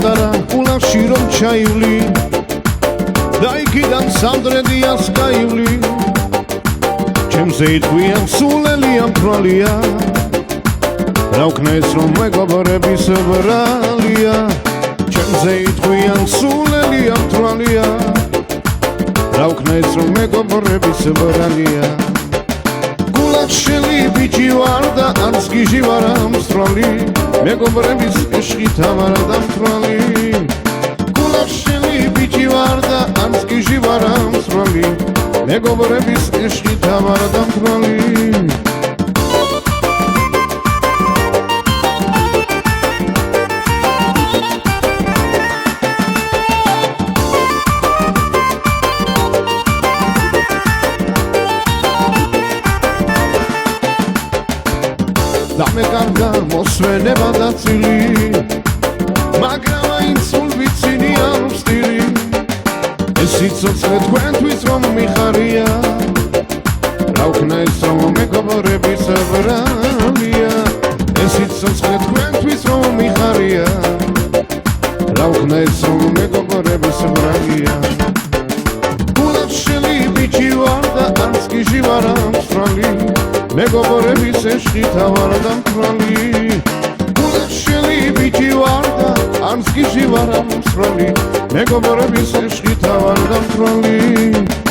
პატარა კულაში რომ ჩაივლი და იქიდან სამდრედიას გაივლი ჩემზე იტყვიან სულელია მთვრალია რა ვქნა ეს რომ მეგობრების ბრალია ჩემზე იტყვიან სულელია მთვრალია რა ვქნა ეს რომ მეგობრების ბრალია გულახშელი ბიჭი ვარ და არც გიჟი ვარ ამსრალი მეგობრების ეშხით ვარ და მთვრალი გულახშელი ბიჭი ვარ და არც გიჟი ვარ ამსრალი მეგობრების ეშხით ვარ და მთვრალი და მე კარგა მოსვენება დაწილი მაგრამ აინც სულ ვიცინი არ ვსტირი ეს სიცოცხლე თქვენთვის რომ მიხარია რა ვქნა ეს რომ მეგობრების ბრალია ეს სიცოცხლე თქვენთვის რომ მიხარია რა ვქნა ეს რომ მეგობრების ბრალია გულახშელი ბიჭი ვარ და არც გიჟი ვარ ამსრალი მეგობრების ეშხით ვარ და მთვრალი გულახშელი ბიჭი ვარ და არც გიჟი ვარ ამსრალი მეგობრების ეშხით ვარ და მთვრალი